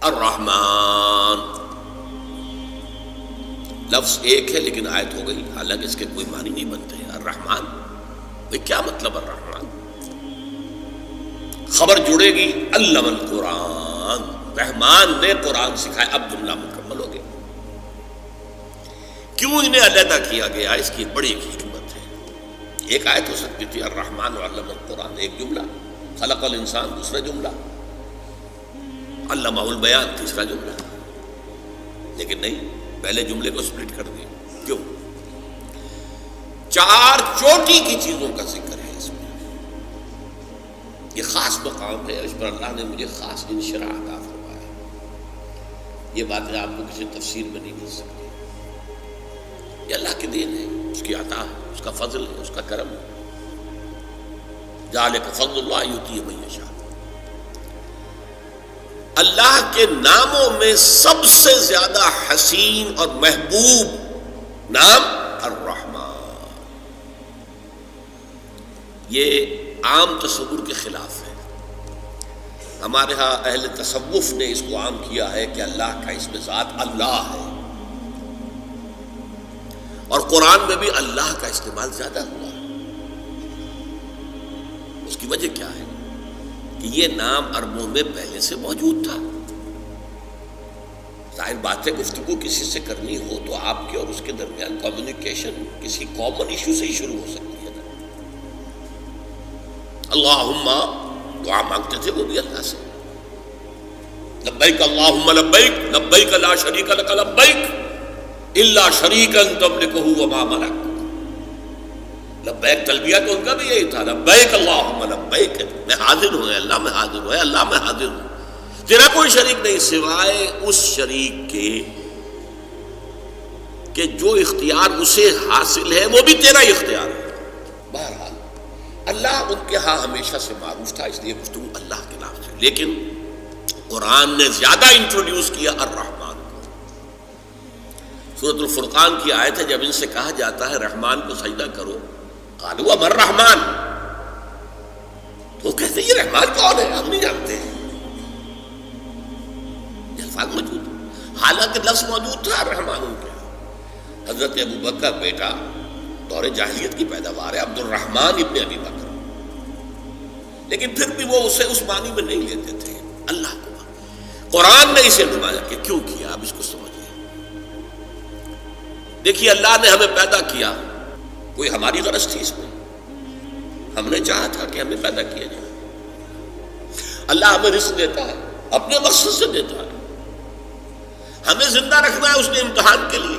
الرحمن لفظ ایک ہے لیکن آیت ہو گئی، حالانکہ اس کے کوئی معنی نہیں بنتے ہیں۔ الرحمن بھئی کیا مطلب الرحمن؟ خبر جڑے گی علم القرآن، رحمان نے قرآن سکھایا، اب جملہ مکمل ہو گیا۔ کیوں انہیں علیحدہ کیا گیا؟ اس کی بڑی ایک حکمت ہے۔ ایک آیت ہو سکتی تھی الرحمن علم القرآن، ایک جملہ، خلق الانسان دوسرا جملہ، علمہ البیان تیسرا جملہ، لیکن نہیں، پہلے جملے کو سپلٹ کر دیا۔ کیوں؟ چار چوٹی کی چیزوں کا ذکر ہے اس میں، یہ خاص مقام ہے، اس پر اللہ نے مجھے خاص انشراح عطا فرمایا۔ یہ باتیں آپ کو کسی تفسیر میں نہیں مل سکتی، یہ اللہ کی دین ہے، اس کی عطا ہے، اس کا فضل ہے، اس کا کرم ہے۔ ذالک فضل اللہ یؤتیہ من یشاء۔ اللہ کے ناموں میں سب سے زیادہ حسین اور محبوب نام الرحمن، یہ عام تصور کے خلاف ہے۔ ہمارے ہاں اہل تصوف نے اس کو عام کیا ہے کہ اللہ کا اسم ذات اللہ ہے، اور قرآن میں بھی اللہ کا استعمال زیادہ ہوا ہے۔ اس کی وجہ کیا ہے؟ کہ یہ نام عربوں میں پہلے سے موجود تھا۔ ظاہر بات ہے گفتگو کسی سے کرنی ہو تو آپ کے اور اس کے درمیان کمیونیکیشن کسی کامن ایشو سے ہی شروع ہو سکتی ہے نا۔ اللہم دعا مانگتے تھے وہ بھی اللہ سے، لبیک اللہم لبیک لبیک لا شریک لک لبیک الا شریکا تملکہ وما ملک۔ لبیک تلبیہ تو ان کا بھی یہی تھا، لبیک اللہم لبیک، میں حاضر ہوں اللہ، میں حاضر ہوں اللہ، میں حاضر ہوں، تیرا کوئی شریک نہیں سوائے اس شریک کے کہ جو اختیار اسے حاصل ہے وہ بھی تیرا ہی اختیار ہے۔ بہرحال اللہ ان کے ہاں ہمیشہ سے معروف تھا، اس لیے گفتگو اللہ کے نام سے، لیکن قرآن نے زیادہ انٹروڈیوس کیا الرحمن کو۔ سورۃ الفرقان کی آیت ہے، جب ان سے کہا جاتا ہے رحمان کو سجدہ کرو، قالوا من الرحمن، تو کہتے ہیں یہ رحمان کون ہے، ہم نہیں جانتے ہیں، یہ الفاظ موجود، حالانکہ لفظ موجود تھا رحمان ان کے۔ حضرت ابو بکر بیٹا دور جاہلیت کی پیداوار ہے، عبد الرحمن ابن ابی بکر، لیکن پھر بھی وہ اسے اس معنی میں نہیں لیتے تھے۔ اللہ کو قرآن نے اسے نمایا کہ کیوں کیا، اب اس کو سمجھیے۔ دیکھیے اللہ نے ہمیں پیدا کیا، کوئی ہماری غرض تھی اس میں، ہم نے چاہا تھا کہ ہمیں پیدا کیا جائے۔ اللہ ہمیں رزق دیتا ہے، اپنے مقصد سے دیتا ہے، ہمیں زندہ رکھنا ہے اس نے امتحان کے لیے،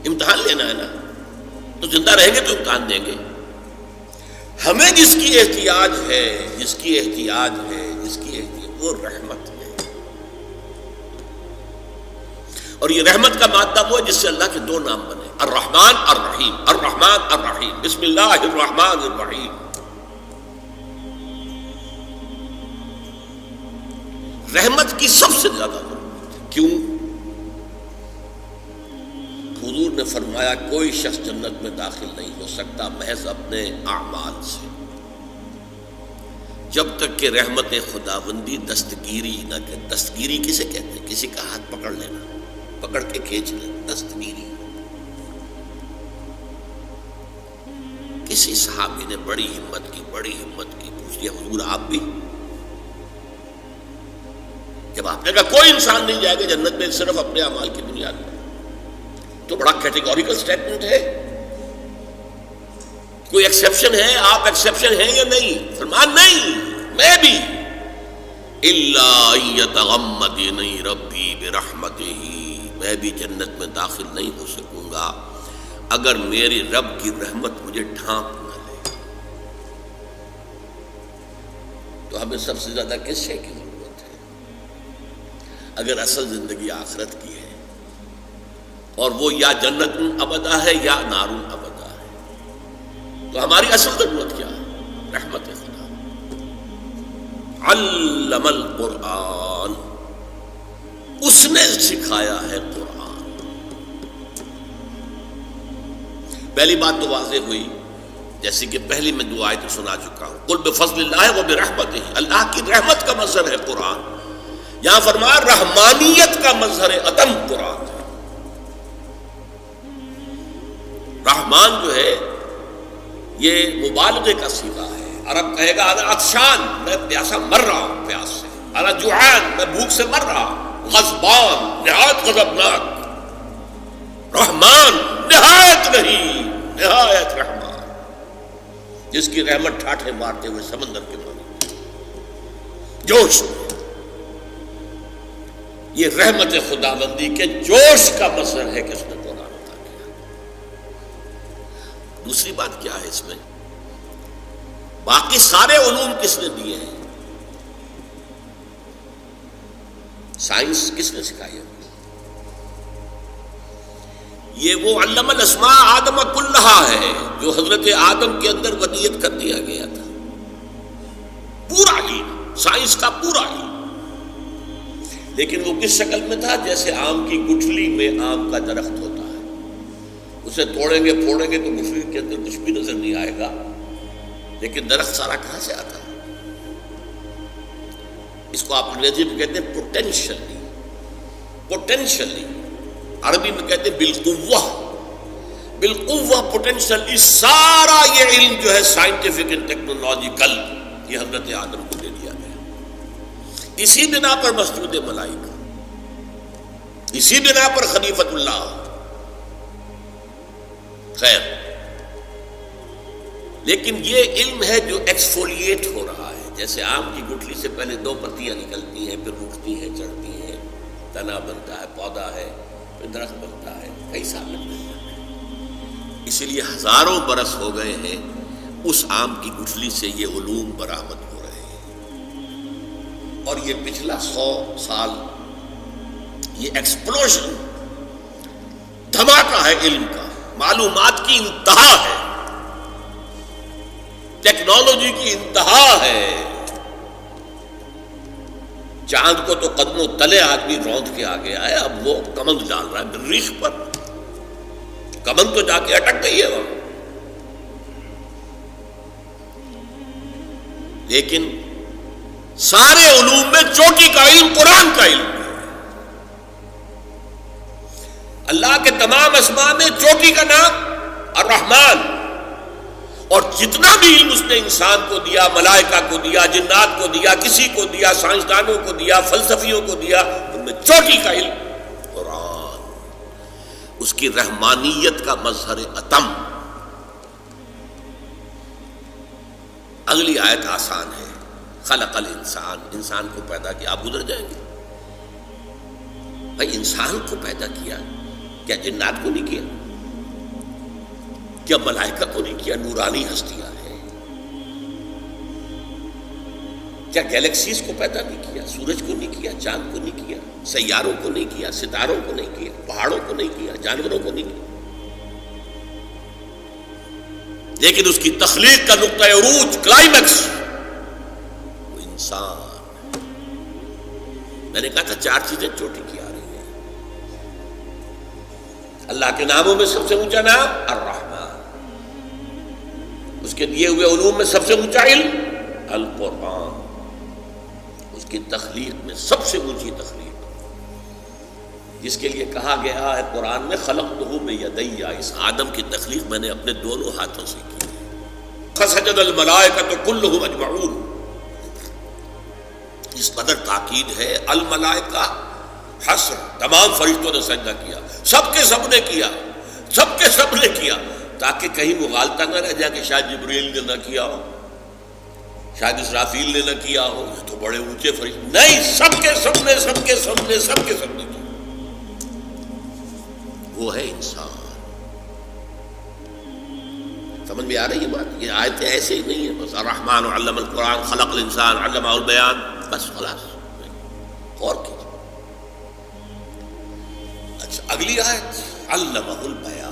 امتحان لینا ہے نا، تو زندہ رہیں گے تو امتحان دیں گے۔ ہمیں جس کی احتیاج ہے، جس کی احتیاج ہے، جس کی احتیاج، وہ رحمت ہے، اور یہ رحمت کا مادہ وہ ہے جس سے اللہ کے دو نام بنے، الرحمن الرحیم، الرحمن الرحیم، بسم اللہ الرحمن الرحیم۔ رحمت کی سب سے زیادہ ضرورت ہے، کیوں؟ حضور نے فرمایا کوئی شخص جنت میں داخل نہیں ہو سکتا محض اپنے اعمال سے، جب تک کہ رحمت خداوندی دستگیری نہ کرے۔ دستگیری کسے کہتے ہیں؟ کسی کا ہاتھ پکڑ لینا، پکڑ کے کھینچ لینا، دستگیری۔ کسی صحابی نے بڑی ہمت کی پوچھ لیا حضور آپ بھی؟ جب آپ نے کہا کوئی انسان نہیں جائے گا جنت میں صرف اپنے اعمال کی بنیاد پر، تو بڑا کیٹیگوریکل سٹیٹمنٹ ہے، کوئی ایکسیپشن ہے؟ آپ ایکسیپشن ہیں یا نہیں؟ فرمان نہیں، میں بھی، الا یتغمدنی ربی برحمتہ، میں بھی جنت میں داخل نہیں ہو سکوں گا اگر میری رب کی رحمت مجھے ڈھانپ نہ لے۔ تو ہمیں سب سے زیادہ کس شے کی ضرورت ہے؟ اگر اصل زندگی آخرت کی ہے، اور وہ یا جنت ابدا ہے یا نار ابدا ہے، تو ہماری اصل ضرورت کیا ہے؟ رحمت خدا۔ علم القرآن، اس نے سکھایا ہے قرآن۔ پہلی بات تو واضح ہوئی، جیسے کہ پہلی میں دو آیتیں سنا چکا ہوں، قل بفضل اللہ و برحمتہ، اللہ کی رحمت کا مظہر ہے قرآن، یہاں فرمایا رحمانیت کا مظہر عدم قرآن ہے. رحمان جو ہے یہ مبالغے کا صیغہ ہے. عرب کہے گا انا عطشان، میں پیاسا مر رہا ہوں پیاس سے. انا جوعان، میں بھوک سے مر رہا ہوں. غضبان، نہایت غضبناک. رحمان، نہایت نہیں، نہایت رحمان، جس کی رحمت ٹھاٹھے مارتے ہوئے سمندر کے پانی جوش. یہ رحمت خداوندی کے جوش کا مظہر ہے کہ اس نے قرآن عطا کیا. دوسری بات کیا ہے اس میں؟ باقی سارے علوم کس نے دیے ہیں؟ سائنس کس نے سکھائی ہے؟ یہ وہ علم الاسماء آدم کلھا ہے جو حضرت آدم کے اندر ودیت کر دیا گیا تھا. پورا علم، سائنس کا پورا علم. لیکن وہ کس شکل میں تھا؟ جیسے آم کی گٹھلی میں آم کا درخت ہوتا ہے. اسے توڑیں گے پھوڑیں گے تو گٹھلی کے اندر کچھ بھی نظر نہیں آئے گا، لیکن درخت سارا کہاں سے آتا ہے؟ اس کو آپ انگریزی میں کہتے ہیں پوٹینشلی. پوٹینشلی عربی میں کہتے ہیں بالقوہ. بالقوہ پوٹینشلی سارا یہ علم جو ہے سائنٹیفک اینڈ ٹیکنالوجیکل یہ حضرت آدم کو دے دیا گیا. اسی بنا پر مسجود ملائکہ، اسی بنا پر خلیفۃ اللہ. خیر، لیکن یہ علم ہے جو ایکسفولیٹ ہو رہا ہے. جیسے آم کی گٹھلی سے پہلے 2 پتیاں نکلتی ہیں، پھر اٹھتی ہیں، چڑھتی ہیں، تنا بنتا ہے، پودا ہے، پھر درخت بنتا ہے. کئی سال لگتے ہیں. اسی لیے ہزاروں برس ہو گئے ہیں اس آم کی گٹھلی سے یہ علوم برآمد ہو رہے ہیں. اور یہ پچھلا 100 سال یہ ایکسپلوژن، دھماکہ ہے علم کا. معلومات کی انتہا ہے، ٹیکنالوجی کی انتہا ہے. چاند کو تو قدموں تلے آدمی روند کے آ گیا ہے، اب وہ کمند ڈال رہا ہے مریخ پر. کمند تو جا کے اٹک گئی ہے وہاں. لیکن سارے علوم میں چوٹی کا علم قرآن کا علم ہے. اللہ کے تمام اسماء میں چوٹی کا نام الرحمن. اور جتنا بھی علم اس نے انسان کو دیا، ملائکہ کو دیا، جنات کو دیا، کسی کو دیا، سائنسدانوں کو دیا، فلسفیوں کو دیا، ان میں چوٹی کا علم قرآن. اس کی رحمانیت کا مظہر عتم. اگلی آیت آسان ہے. خلق الانسان، انسان کو پیدا کیا. آپ گزر جائیں گے. بھائی انسان کو پیدا کیا، کیا جنات کو نہیں کیا؟ کیا ملائکہ کو نہیں کیا؟ نورانی ہستیاں ہیں. کیا گیلیکسیز کو پیدا نہیں کیا؟ سورج کو نہیں کیا؟ چاند کو نہیں کیا؟ سیاروں کو نہیں کیا؟ ستاروں کو نہیں کیا؟ پہاڑوں کو نہیں کیا؟ جانوروں کو نہیں کیا؟ لیکن اس کی تخلیق کا نقطہ عروج، کلائمیکس، وہ انسان. میں نے کہا تھا 4 چیزیں چوٹی کی آ رہی ہیں. اللہ کے ناموں میں سب سے اونچا نام الرحمن. اس کے دیے ہوئے علوم میں سب سے اونچا علم القرآن. اس کی تخلیق میں سب سے اونچی تخلیق، جس کے لیے کہا گیا ہے قرآن میں خلقتہ بیدی. اس آدم کی تخلیق میں نے اپنے دونوں ہاتھوں سے کی. فسجد الملائکۃ کلھم اجمعون. اس قدر تاکید ہے. الملائکہ حصر، تمام فرشتوں نے سجدہ کیا. سب کے سب نے کیا، سب کے سب نے کیا، تاکہ کہیں مغالطہ نہ رہ جائے کہ شاید جبریل نے نہ کیا ہو، شاید اسرافیل نے نہ کیا ہو، یہ تو بڑے اونچے فرشتے. نہیں، سب کے سب نے، سب کے سب نے، سب کے سب نے کیا. وہ ہے انسان. سمجھ میں آ رہی ہے بات؟ یہ آیتیں ایسے ہی نہیں ہیں بس الرحمن علم القرآن خلق الانسان علمہ البیان، بس خلاص. اور کیا؟ اچھا، اگلی آیت علمہ البیان،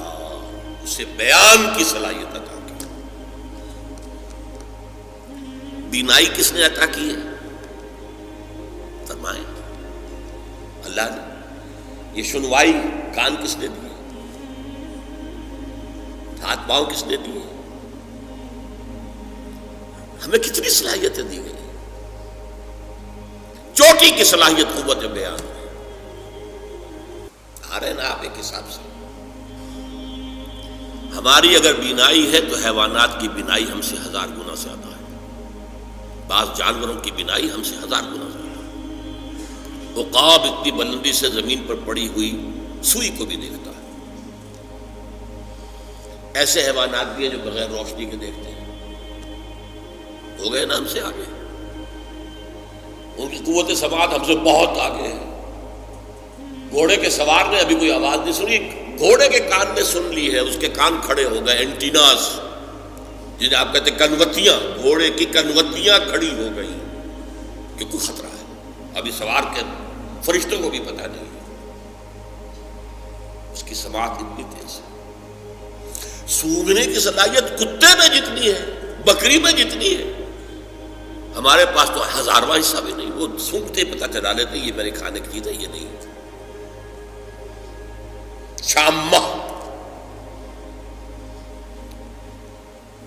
اسے بیان کی صلاحیت عطا کی. بینائی کس نے عطا کی ہے؟ فرمائیں اللہ نے. یہ سنوائی کان کس نے دیے؟ ہاتھ پاؤں کس نے دیے؟ ہمیں کتنی صلاحیتیں دی گئی. چوٹی چوٹی کی صلاحیت قوت بیان ہے. آ رہے نا آپ ایک حساب سے. ہماری اگر بینائی ہے تو حیوانات کی بینائی ہم سے 1000 گنا زیادہ ہے. بعض جانوروں کی بینائی ہم سے 1000 گنا زیادہ ہے. عقاب اتنی بلندی سے زمین پر پڑی ہوئی سوئی کو بھی دیکھتا ہے. ایسے حیوانات بھی ہیں جو بغیر روشنی کے دیکھتے ہیں. ہو گئے نا ہم سے آگے. ان کی قوت سماعت ہم سے بہت آگے ہے. گھوڑے کے سوار نے ابھی کوئی آواز نہیں سنی، گھوڑے کے کان نے سن لی ہے، اس کے کان کھڑے ہو گئے. اینٹیناز جنہیں آپ کہتے ہیں کنوتیاں، گھوڑے کی کنوتیاں کھڑی ہو گئی کہ کوئی خطرہ ہے. ابھی سوار کے فرشتوں کو بھی پتہ نہیں ہے. اس کی سماعت اتنی تیز ہے. سونگنے کی صلاحیت کتے میں جتنی ہے، بکری میں جتنی ہے، ہمارے پاس تو 1000واں حصہ بھی نہیں. وہ سونگتے پتہ چلا لیتے یہ میرے کھانے کی چیز ہے، یہ نہیں ہے. شامہ.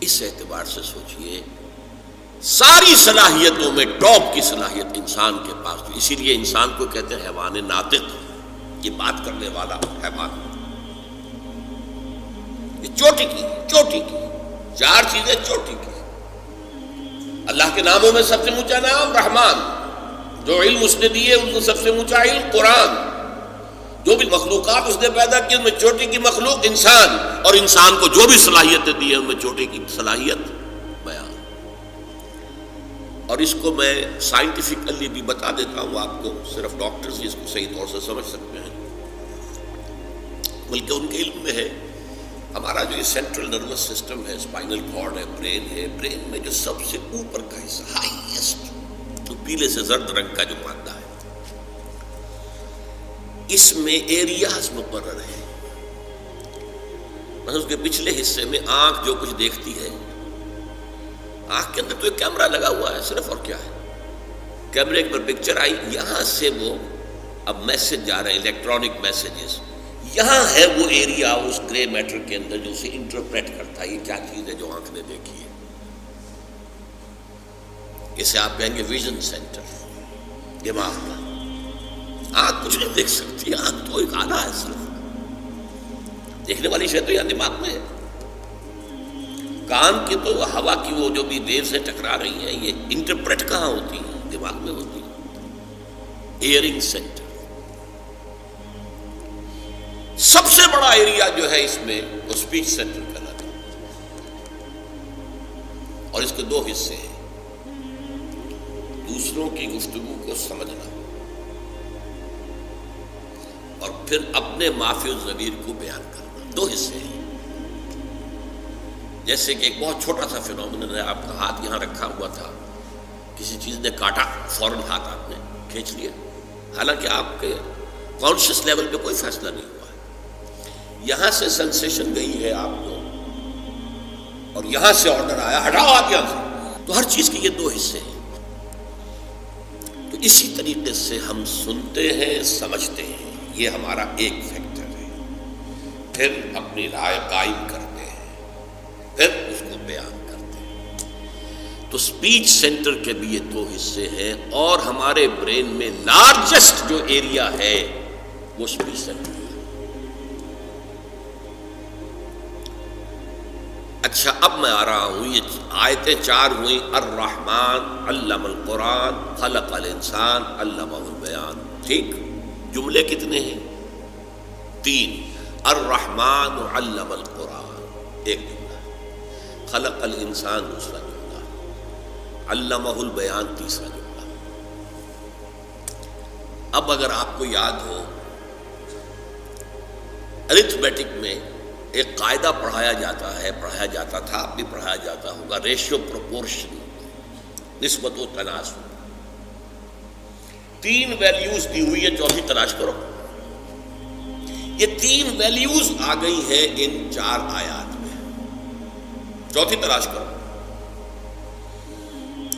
اس اعتبار سے سوچئے ساری صلاحیتوں میں ٹاپ کی صلاحیت انسان کے پاس. اسی لیے انسان کو کہتے ہیں حیوان ناطق، یہ بات کرنے والا حیوان. یہ چوٹی کی 4 چیزیں چوٹی کی. اللہ کے ناموں میں سب سے اونچا نام رحمان. جو علم اس نے دیے ان کو سب سے اونچا علم قرآن. جو بھی مخلوقات اس نے پیدا کی ان میں چوٹی کی مخلوق انسان، اور انسان کو جو بھی صلاحیتیں دی ہیں ان میں چوٹی کی صلاحیت بیان. اور اس کو میں سائنٹیفکلی بھی بتا دیتا ہوں آپ کو، صرف ڈاکٹرز اس کو صحیح طور سے سمجھ سکتے ہیں، بلکہ ان کے علم میں ہے. ہمارا جو یہ سینٹرل نروس سسٹم ہے، اسپائنل کارڈ ہے، برین ہے، برین میں جو سب سے اوپر کا حصہ ہائیسٹ، جو پیلے سے زرد رنگ کا جو مادہ ہے، اس میں ایریاز مقرر ہیں. مثلا اس کے پچھلے حصے میں آنکھ جو کچھ دیکھتی ہے، آنکھ کے اندر تو ایک کیمرہ لگا ہوا ہے صرف، اور کیا ہے، کیمرے پر پکچر آئی، یہاں سے وہ اب میسج جا رہے ہیں، الیکٹرانک میسیجز. یہاں ہے وہ ایریا اس گرے میٹر کے اندر جو اسے انٹرپریٹ کرتا ہے یہ کیا چیز ہے جو آنکھ نے دیکھی ہے. اسے آپ کہیں گے ویژن سینٹر، دماغ کا. آنکھ کچھ نہیں دیکھ سکتی، آنکھ تو ایک آلہ ہے صرف. دیکھنے والی شے تو یہاں دماغ میں ہے. کان کی تو ہوا کی وہ جو بھی ویو سے ٹکرا رہی ہیں یہ انٹرپریٹ کہاں ہوتی ہے؟ دماغ میں ہوتی ہے. ایئرنگ سینٹر سب سے بڑا ایریا جو ہے اس میں وہ اسپیچ سینٹر کہلاتا ہے. اور اس کے 2 حصے ہیں، دوسروں کی گفتگو کو سمجھنا اور پھر اپنے مافی الضمیر کو بیان کرنا. 2 حصے ہیں. جیسے کہ ایک بہت چھوٹا سا فینومینن ہے، آپ کا ہاتھ یہاں رکھا ہوا تھا، کسی چیز نے کاٹا، فوراً ہاتھ آپ نے کھینچ لیا، حالانکہ آپ کے کانشیس لیول پہ کوئی فیصلہ نہیں ہوا ہے. یہاں سے سینسیشن گئی ہے آپ کو، اور یہاں سے آرڈر آیا ہٹاؤ آپ یہاں سے. تو ہر چیز کے یہ 2 حصے ہیں. تو اسی طریقے سے ہم سنتے ہیں، سمجھتے ہیں، یہ ہمارا ایک فیکٹر ہے. پھر اپنی رائے قائم کرتے ہیں، پھر اس کو بیان کرتے ہیں. تو اسپیچ سینٹر کے بھی یہ 2 حصے ہیں، اور ہمارے برین میں لارجسٹ جو ایریا ہے وہ اسپیچ سینٹر ہے. اچھا اب میں آ رہا ہوں، یہ آیتیں 4 ہوئیں. الرحمن علم القرآن خلق الانسان علمہ البیان. ٹھیک، جملے کتنے ہیں؟ 3. الرحمن علم القرآن ایک جملہ، خلق الانسان دوسرا جملہ، علمہ البیان تیسرا جملہ. اب اگر آپ کو یاد ہو ارتھمیٹک میں ایک قاعدہ پڑھایا جاتا تھا، اب بھی پڑھایا جاتا ہوگا، ریشیو پروپورشن، نسبت و تناسب. 3 ویلیوز دی ہوئی ہے، 4تھی تلاش کرو. یہ 3 ویلیوز آ گئی ہیں ان 4 آیات میں. 4تھی تلاش کرو.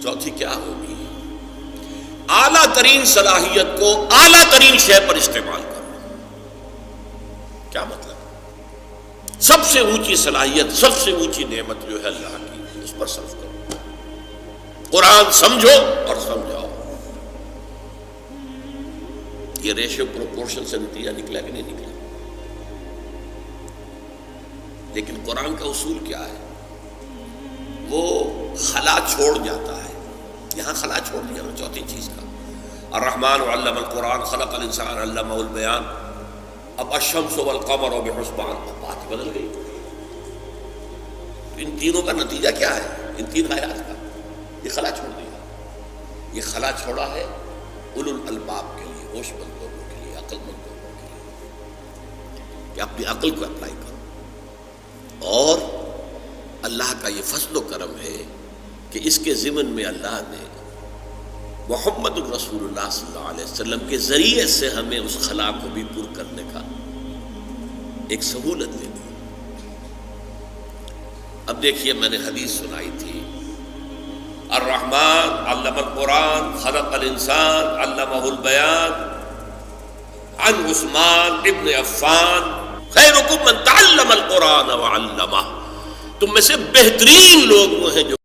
4تھی کیا ہوگی؟ اعلیٰ ترین صلاحیت کو اعلیٰ ترین شے پر استعمال کرو. کیا مطلب؟ سب سے اونچی صلاحیت، سب سے اونچی نعمت جو ہے اللہ کی، اس پر صرف کرو. قرآن سمجھو اور سمجھاؤ. یہ ریشو پروپورشن سے نتیجہ نکلا کہ نہیں نکلا؟ لیکن قرآن کا اصول کیا ہے؟ وہ خلا چھوڑ جاتا ہے. یہاں خلا چھوڑ دیا نا چوتھی چیز کا. الرحمن علم القرآن خلق الانسان علمہ البیان. اب الشمس والقمر بحسبان، بات بدل گئی. تو ان تینوں کا نتیجہ کیا ہے؟ ان تین آیات کا یہ خلا چھوڑ دیا. یہ خلا چھوڑا ہے اولو الالباب کے لیے، ہوش مند لوگوں کے لیے، عقل مند لوگوں کے لیے، کہ اپنی عقل کو اپلائی کرو. اور اللہ کا یہ فضل و کرم ہے کہ اس کے ضمن میں اللہ نے محمد الرسول اللہ صلی اللہ علیہ وسلم کے ذریعے سے ہمیں اس خلا کو بھی پر کرنے کا ایک سہولت دے دی. اب دیکھیے، میں نے حدیث سنائی تھی، الرحمن علم القرآن خلق الانسان علمہ البیان، عن عثمان ابن عفان خیرکم من تعلم القرآن وعلمہ. تم میں سے بہترین لوگ وہ ہیں جو